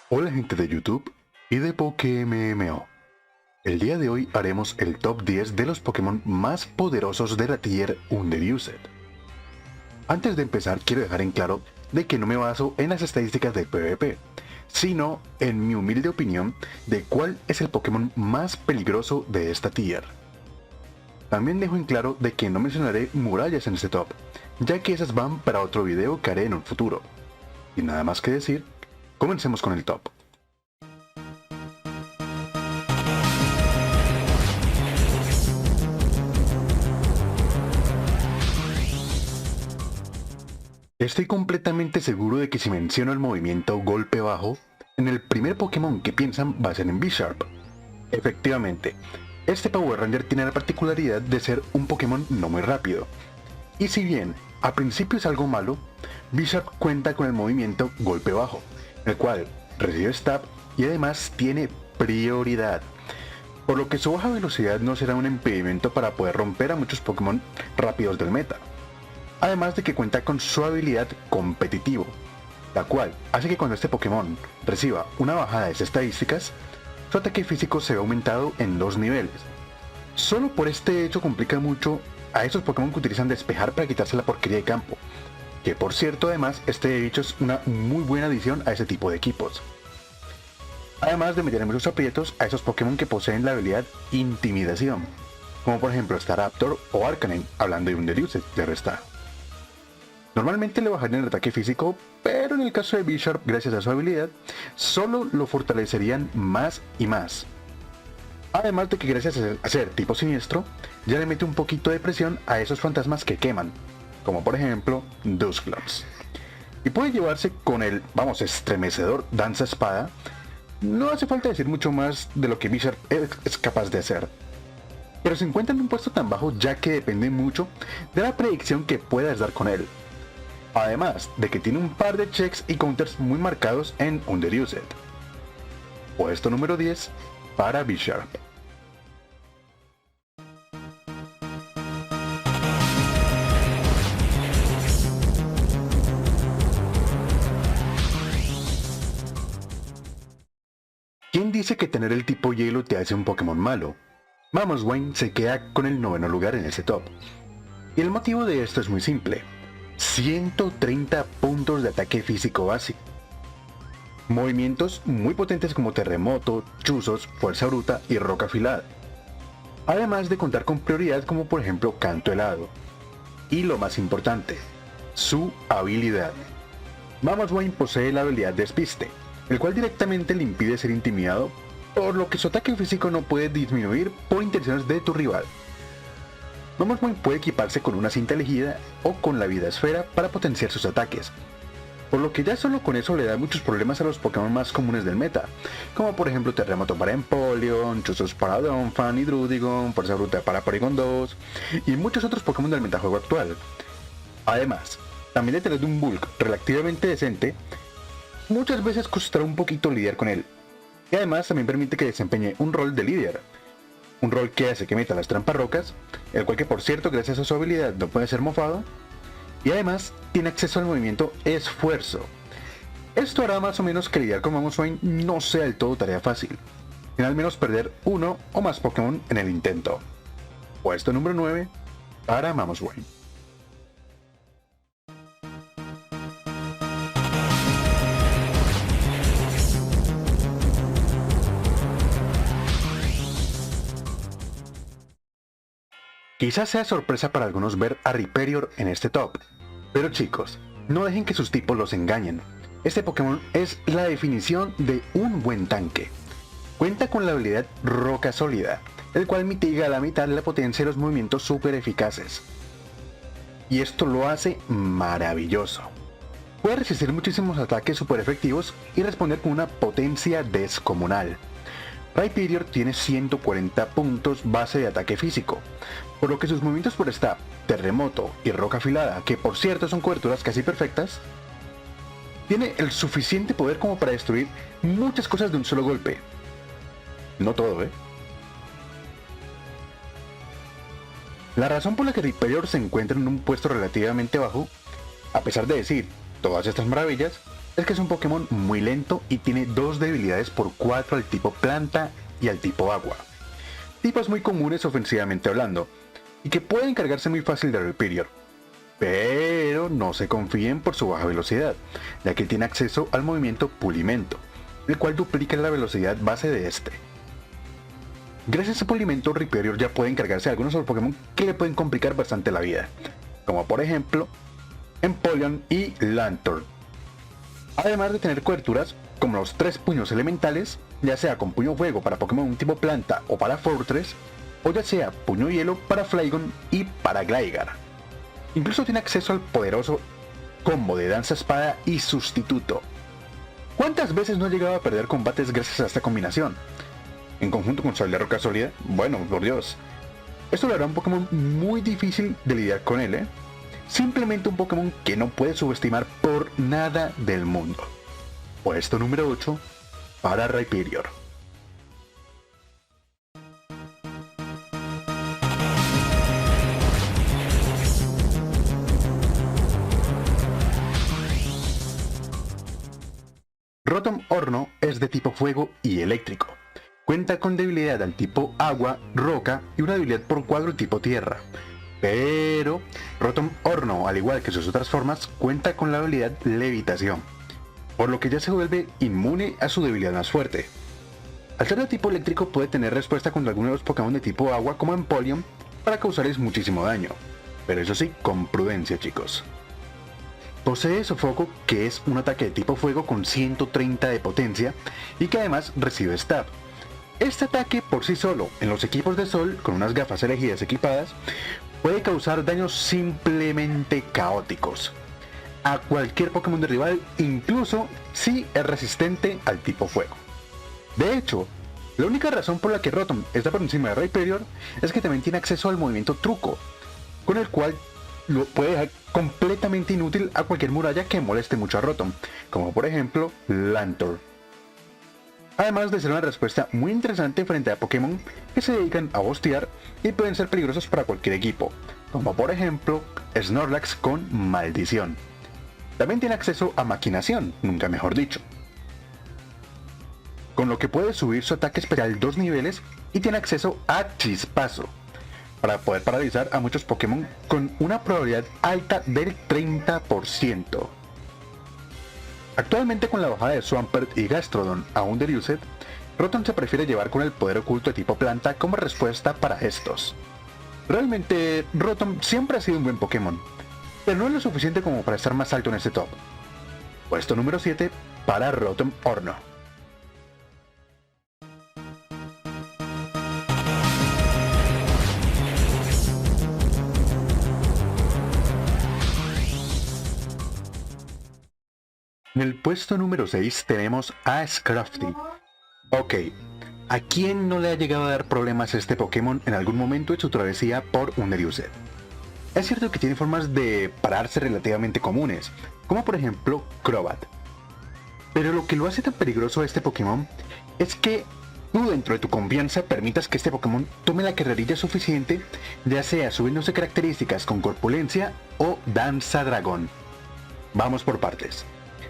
Hola gente de YouTube y de PokéMMO. El día de hoy haremos el top 10 de los Pokémon más poderosos de la tier Underused. Antes de empezar quiero dejar en claro de que no me baso en las estadísticas de PvP, sino en mi humilde opinión de cuál es el Pokémon más peligroso de esta tier. También dejo en claro de que no mencionaré murallas en este top, ya que esas van para otro video que haré en un futuro. Y nada más que decir, comencemos con el top. Estoy completamente seguro de que si menciono el movimiento golpe bajo, en el primer Pokémon que piensan va a ser en Bisharp. Efectivamente, este Power Ranger tiene la particularidad de ser un Pokémon no muy rápido. Y si bien al principio es algo malo, Bisharp cuenta con el movimiento golpe bajo, el cual recibe stab y además tiene prioridad, por lo que su baja velocidad no será un impedimento para poder romper a muchos Pokémon rápidos del meta. Además de que cuenta con su habilidad competitivo, la cual hace que cuando este Pokémon reciba una bajada de sus estadísticas, su ataque físico se ve aumentado en 2 niveles. Solo por este hecho complica mucho a esos Pokémon que utilizan despejar para quitarse la porquería de campo, que por cierto además este bicho es una muy buena adición a ese tipo de equipos. Además de meter en muchos aprietos a esos Pokémon que poseen la habilidad Intimidación, como por ejemplo Staraptor o Arcanine, hablando de Underused, claro está. Normalmente le bajarían el ataque físico, pero en el caso de Bisharp, gracias a su habilidad, solo lo fortalecerían más y más. Además de que gracias a ser tipo siniestro, ya le mete un poquito de presión a esos fantasmas que queman, como por ejemplo Dusclops. Y puede llevarse con el, estremecedor danza espada. No hace falta decir mucho más de lo que Bisharp es capaz de hacer. Pero se encuentra en un puesto tan bajo ya que depende mucho de la predicción que puedas dar con él. Además de que tiene un par de checks y counters muy marcados en Underused. Puesto número 10 para Bisharp. ¿Quién dice que tener el tipo hielo te hace un Pokémon malo? Mamoswine se queda con el noveno lugar en ese top. Y el motivo de esto es muy simple. 130 puntos de ataque físico básico. Movimientos muy potentes como terremoto, chuzos, fuerza bruta y roca afilada. Además de contar con prioridad como por ejemplo canto helado. Y lo más importante, su habilidad. Mamoswine posee la habilidad Despiste, el cual directamente le impide ser intimidado, por lo que su ataque físico no puede disminuir por intenciones de tu rival. Mamoswine puede equiparse con una cinta elegida o con la vida esfera para potenciar sus ataques, por lo que ya solo con eso le da muchos problemas a los Pokémon más comunes del meta, como por ejemplo Terremoto para Empoleon, Chuzos para Donphan y Druddigon, Fuerza Bruta para Porygon 2 y muchos otros Pokémon del metajuego actual. Además, también de tener un bulk relativamente decente, muchas veces costará un poquito lidiar con él, y además también permite que desempeñe un rol de líder. Un rol que hace que meta las trampas rocas, el cual que por cierto gracias a su habilidad no puede ser mofado, y además tiene acceso al movimiento esfuerzo. Esto hará más o menos que lidiar con Mamoswine no sea del todo tarea fácil, sin al menos perder uno o más Pokémon en el intento. Puesto número 9 para Mamoswine. Quizás sea sorpresa para algunos ver a Rhyperior en este top, pero chicos, no dejen que sus tipos los engañen. Este Pokémon es la definición de un buen tanque. Cuenta con la habilidad Roca Sólida, el cual mitiga la mitad de la potencia de los movimientos súper eficaces. Y esto lo hace maravilloso. Puede resistir muchísimos ataques súper efectivos y responder con una potencia descomunal. Rhyperior tiene 140 puntos base de ataque físico, por lo que sus movimientos por stab, terremoto y roca afilada, que por cierto son coberturas casi perfectas, tiene el suficiente poder como para destruir muchas cosas de un solo golpe. No todo, La razón por la que Rhyperior se encuentra en un puesto relativamente bajo, a pesar de decir todas estas maravillas, es que es un Pokémon muy lento y tiene 2 debilidades por 4 al tipo planta y al tipo agua. Tipos muy comunes ofensivamente hablando, y que pueden cargarse muy fácil de Rhyperior. Pero no se confíen por su baja velocidad, ya que tiene acceso al movimiento Pulimento, el cual duplica la velocidad base de este. Gracias a Pulimento, Rhyperior ya puede encargarse de algunos otros Pokémon que le pueden complicar bastante la vida, como por ejemplo Empoleon y Lanturn. Además de tener coberturas como los 3 puños elementales, ya sea con puño fuego para Pokémon tipo planta o para Fortress, o ya sea puño hielo para Flygon y para Gligar. Incluso tiene acceso al poderoso combo de danza espada y sustituto. ¿Cuántas veces no he llegado a perder combates gracias a esta combinación? En conjunto con Sable de Roca Sólida, bueno, por Dios. Esto le hará un Pokémon muy difícil de lidiar con él, ¿eh? Simplemente un Pokémon que no puedes subestimar por nada del mundo. Puesto número 8 para Rhyperior. Rotom Horno es de tipo fuego y eléctrico. Cuenta con debilidad al tipo agua, roca y una debilidad por 4 tipo tierra. Pero Rotom Horno, al igual que sus otras formas, cuenta con la habilidad levitación, por lo que ya se vuelve inmune a su debilidad más fuerte. Al ser de tipo eléctrico puede tener respuesta contra algunos de los Pokémon de tipo agua como Empoleon para causarles muchísimo daño, pero eso sí, con prudencia, chicos. Posee Sofoco, que es un ataque de tipo fuego con 130 de potencia y que además recibe stab. Este ataque por sí solo, en los equipos de sol, con unas gafas elegidas equipadas, puede causar daños simplemente caóticos a cualquier Pokémon de rival, incluso si es resistente al tipo fuego. De hecho, la única razón por la que Rotom está por encima de Rhyperior es que también tiene acceso al movimiento truco, con el cual lo puede dejar completamente inútil a cualquier muralla que moleste mucho a Rotom, como por ejemplo Lanturn. Además de ser una respuesta muy interesante frente a Pokémon que se dedican a bostear y pueden ser peligrosos para cualquier equipo, como por ejemplo Snorlax con Maldición. También tiene acceso a Maquinación, nunca mejor dicho, con lo que puede subir su ataque especial 2 niveles y tiene acceso a Chispazo, para poder paralizar a muchos Pokémon con una probabilidad alta del 30%. Actualmente, con la bajada de Swampert y Gastrodon a Underused, Rotom se prefiere llevar con el poder oculto de tipo planta como respuesta para estos. Realmente, Rotom siempre ha sido un buen Pokémon, pero no es lo suficiente como para estar más alto en este top. Puesto número 7 para Rotom Horno. En el puesto número 6 tenemos a Scrafty. Ok, ¿a quién no le ha llegado a dar problemas este Pokémon en algún momento de su travesía por Underused? Es cierto que tiene formas de pararse relativamente comunes, como por ejemplo Crobat. Pero lo que lo hace tan peligroso a este Pokémon es que tú, dentro de tu confianza, permitas que este Pokémon tome la carrerilla suficiente, ya sea subiéndose características con corpulencia o danza dragón. Vamos por partes.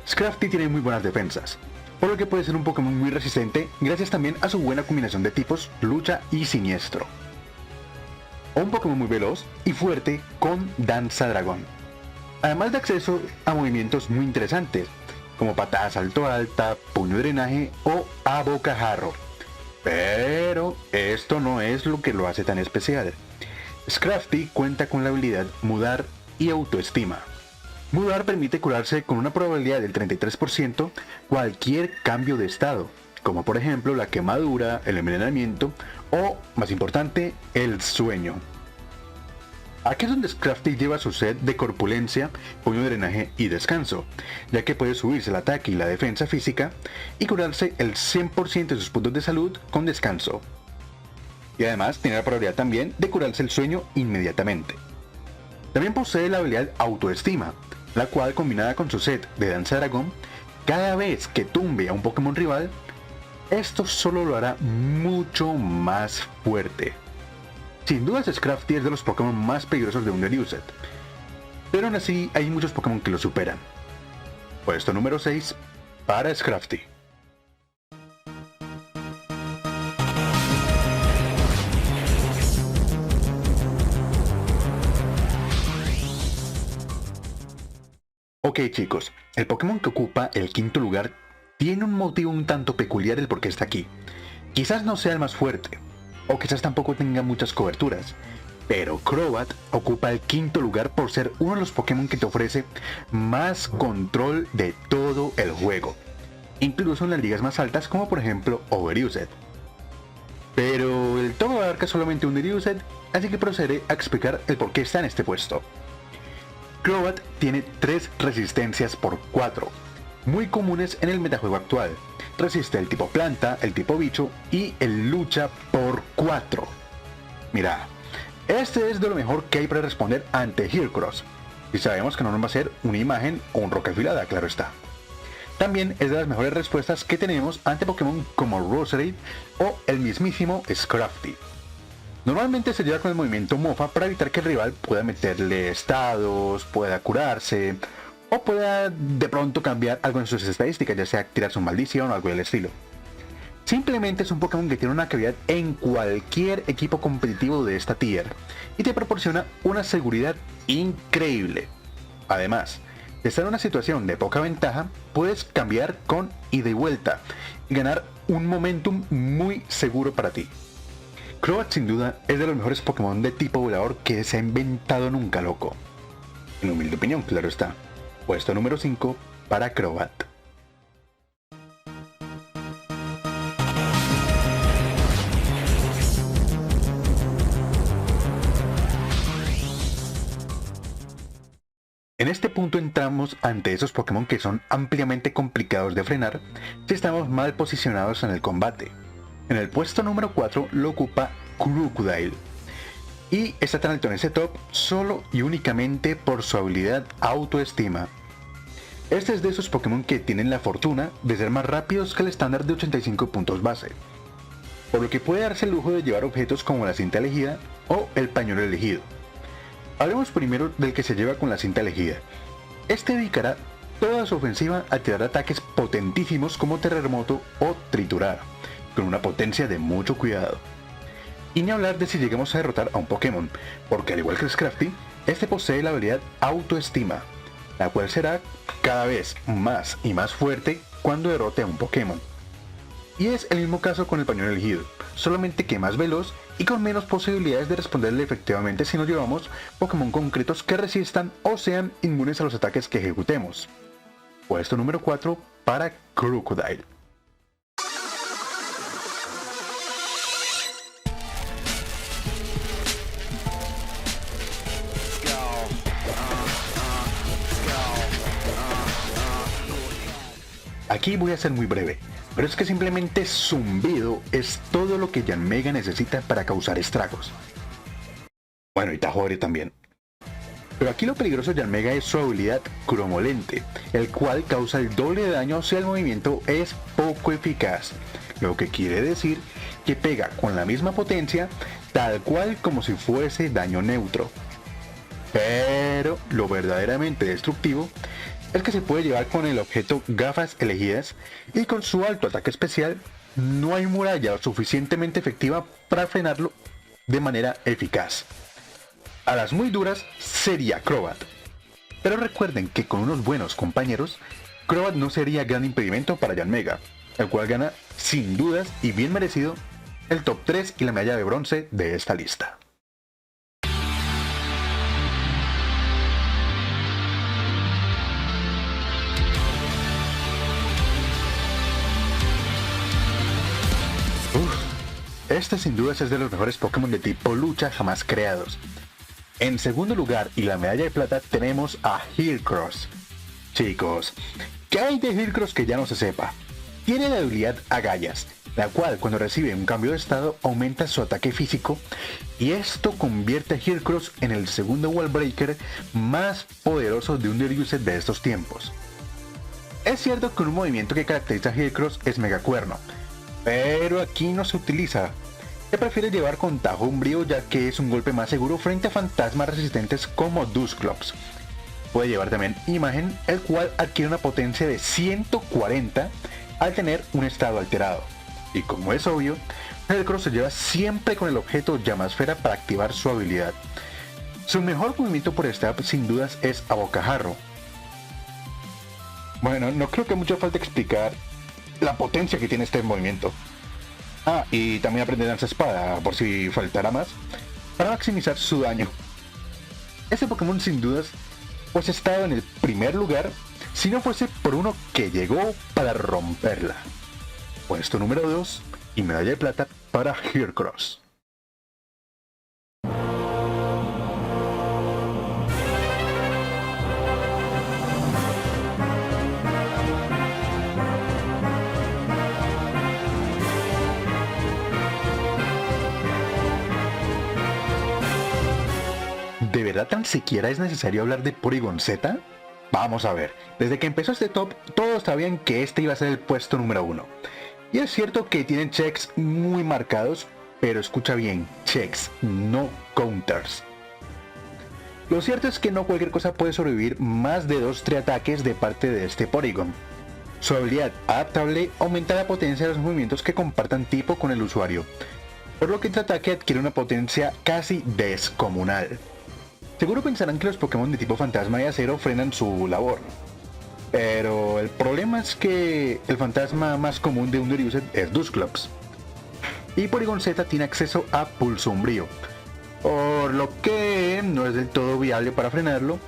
Scrafty tiene muy buenas defensas, por lo que puede ser un Pokémon muy resistente gracias también a su buena combinación de tipos lucha y siniestro. O un Pokémon muy veloz y fuerte con danza dragón, además de acceso a movimientos muy interesantes, como patada salto alta, puño drenaje o a bocajarro. Pero esto no es lo que lo hace tan especial. Scrafty cuenta con la habilidad Mudar y Autoestima. Mudar permite curarse con una probabilidad del 33% cualquier cambio de estado, como por ejemplo la quemadura, el envenenamiento o, más importante, el sueño. Aquí es donde Scrafty lleva su set de corpulencia, puño de drenaje y descanso, ya que puede subirse el ataque y la defensa física y curarse el 100% de sus puntos de salud con descanso. Y además tiene la probabilidad también de curarse el sueño inmediatamente. También posee la habilidad Autoestima, la cual, combinada con su set de Danza Dragón, cada vez que tumbe a un Pokémon rival, esto solo lo hará mucho más fuerte. Sin dudas, Scrafty es de los Pokémon más peligrosos de Underused, pero aún así hay muchos Pokémon que lo superan. Puesto número 6 para Scrafty. Ok chicos, el Pokémon que ocupa el quinto lugar tiene un motivo un tanto peculiar del por qué está aquí. Quizás no sea el más fuerte, o quizás tampoco tenga muchas coberturas, pero Crobat ocupa el quinto lugar por ser uno de los Pokémon que te ofrece más control de todo el juego, incluso en las ligas más altas como por ejemplo Overused. Pero el top abarca solamente Underused, así que procederé a explicar el por qué está en este puesto. Crobat tiene 3 resistencias por 4, muy comunes en el metajuego actual. Resiste el tipo planta, el tipo bicho y el lucha por 4. Mira, este es de lo mejor que hay para responder ante Heracross, y sabemos que no nos va a ser una imagen o un roca afilada, claro está. También es de las mejores respuestas que tenemos ante Pokémon como Roserade o el mismísimo Scrafty. Normalmente se lleva con el movimiento mofa para evitar que el rival pueda meterle estados, pueda curarse o pueda de pronto cambiar algo en sus estadísticas, ya sea tirar su maldición o algo del estilo. Simplemente es un Pokémon que tiene una cavidad en cualquier equipo competitivo de esta tier y te proporciona una seguridad increíble. Además, de estar en una situación de poca ventaja, puedes cambiar con ida y vuelta y ganar un momentum muy seguro para ti. Crobat sin duda es de los mejores Pokémon de tipo volador que se ha inventado nunca, loco. En humilde opinión, claro está. Puesto número 5 para Crobat. En este punto entramos ante esos Pokémon que son ampliamente complicados de frenar si estamos mal posicionados en el combate. En el puesto número 4 lo ocupa Crocodile, y está tan alto en ese top solo y únicamente por su habilidad Autoestima. Este es de esos Pokémon que tienen la fortuna de ser más rápidos que el estándar de 85 puntos base, por lo que puede darse el lujo de llevar objetos como la cinta elegida o el pañuelo elegido. Hablemos primero del que se lleva con la cinta elegida. Este dedicará toda su ofensiva a tirar ataques potentísimos como Terremoto o Triturar, con una potencia de mucho cuidado. Y ni hablar de si llegamos a derrotar a un Pokémon, porque al igual que el Scrafty, este posee la habilidad Autoestima, la cual será cada vez más y más fuerte cuando derrote a un Pokémon. Y es el mismo caso con el pañuelo elegido, solamente que más veloz y con menos posibilidades de responderle efectivamente si nos llevamos Pokémon concretos que resistan o sean inmunes a los ataques que ejecutemos. Puesto número 4 para Crocodile. Aquí voy a ser muy breve, pero es que simplemente zumbido es todo lo que Yanmega necesita para causar estragos. Bueno, y Tajori también. Pero aquí lo peligroso de Yanmega es su habilidad Cromolente, el cual causa el doble de daño si el movimiento es poco eficaz, lo que quiere decir que pega con la misma potencia, tal cual como si fuese daño neutro. Pero lo verdaderamente destructivo es que se puede llevar con el objeto Gafas Elegidas, y con su alto ataque especial no hay muralla lo suficientemente efectiva para frenarlo de manera eficaz. A las muy duras sería Crobat, pero recuerden que con unos buenos compañeros, Crobat no sería gran impedimento para Yanmega, el cual gana sin dudas y bien merecido el top 3 y la medalla de bronce de esta lista. Este sin dudas es de los mejores Pokémon de tipo lucha jamás creados. En segundo lugar y la medalla de plata tenemos a Heracross. Chicos, ¿qué hay de Heracross que ya no se sepa? Tiene la habilidad Agallas, la cual cuando recibe un cambio de estado aumenta su ataque físico, y esto convierte a Heracross en el segundo Wall Breaker más poderoso de un Underused de estos tiempos. Es cierto que un movimiento que caracteriza a Heracross es Mega Cuerno, pero aquí no se utiliza. Se prefiere llevar con Tajo Umbrío, ya que es un golpe más seguro frente a fantasmas resistentes como Dusclops. puede llevar también imagen, el cual adquiere una potencia de 140 al tener un estado alterado. Y como es obvio, Heracross se lleva siempre con el objeto Llamasfera para activar su habilidad. Su mejor movimiento por stab sin dudas es a bocajarro. Bueno, no creo que mucho falte explicar la potencia que tiene este movimiento. Y también aprende Danza Espada, por si faltara más, para maximizar su daño. Este Pokémon sin dudas pues estaba en el primer lugar si no fuese por uno que llegó para romperla. Puesto número 2 y medalla de plata para Heracross. ¿De verdad tan siquiera es necesario hablar de Porygon Z? Vamos a ver, desde que empezó este top, todos sabían que este iba a ser el puesto número 1. Y es cierto que tienen checks muy marcados, pero escucha bien, checks, no counters. Lo cierto es que no cualquier cosa puede sobrevivir más de 2-3 ataques de parte de este Porygon. Su habilidad adaptable aumenta la potencia de los movimientos que compartan tipo con el usuario, por lo que este ataque adquiere una potencia casi descomunal. Seguro pensarán que los Pokémon de tipo Fantasma y Acero frenan su labor, pero el problema es que el fantasma más común de Underused es Dusclops, y Porygon Z tiene acceso a Pulso Umbrío, por lo que no es del todo viable para frenarlo.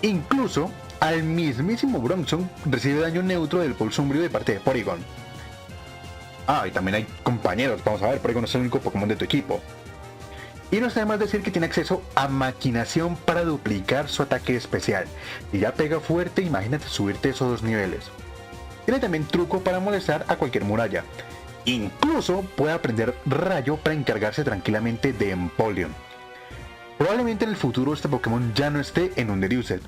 Incluso al mismísimo Bronzong recibe daño neutro del Pulso Umbrío de parte de Porygon. Y también hay compañeros, vamos a ver, Porygon es el único Pokémon de tu equipo. Y no está de más decir que tiene acceso a Maquinación para duplicar su ataque especial. Y ya pega fuerte, imagínate subirte esos 2 niveles. Tiene también Truco para molestar a cualquier muralla. Incluso puede aprender Rayo para encargarse tranquilamente de Empoleon. Probablemente en el futuro este Pokémon ya no esté en Underused,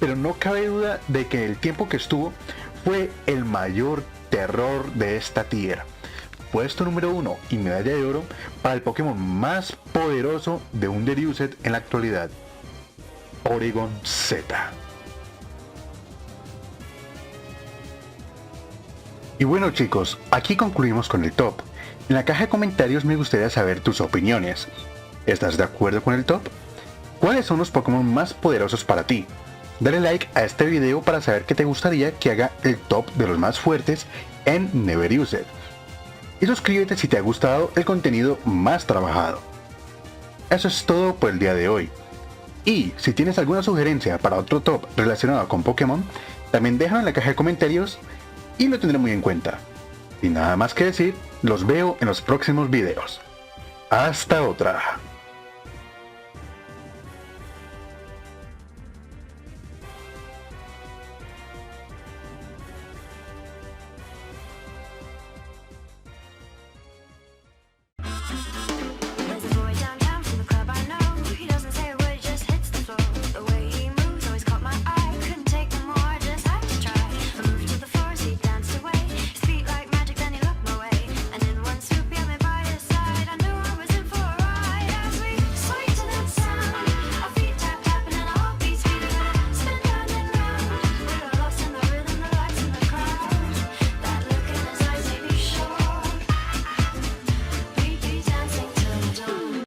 pero no cabe duda de que el tiempo que estuvo fue el mayor terror de esta tier. Puesto número 1 y medalla de oro para el Pokémon más poderoso de Underused en la actualidad, Porygon Z. Y bueno chicos, aquí concluimos con el top. En la caja de comentarios me gustaría saber tus opiniones. ¿Estás de acuerdo con el top? ¿Cuáles son los Pokémon más poderosos para ti? Dale like a este video para saber qué te gustaría que haga el top de los más fuertes en Neverused. Y suscríbete si te ha gustado el contenido más trabajado. Eso es todo por el día de hoy. Y si tienes alguna sugerencia para otro top relacionado con Pokémon, también déjalo en la caja de comentarios y lo tendré muy en cuenta. Sin nada más que decir, los veo en los próximos videos. Hasta otra.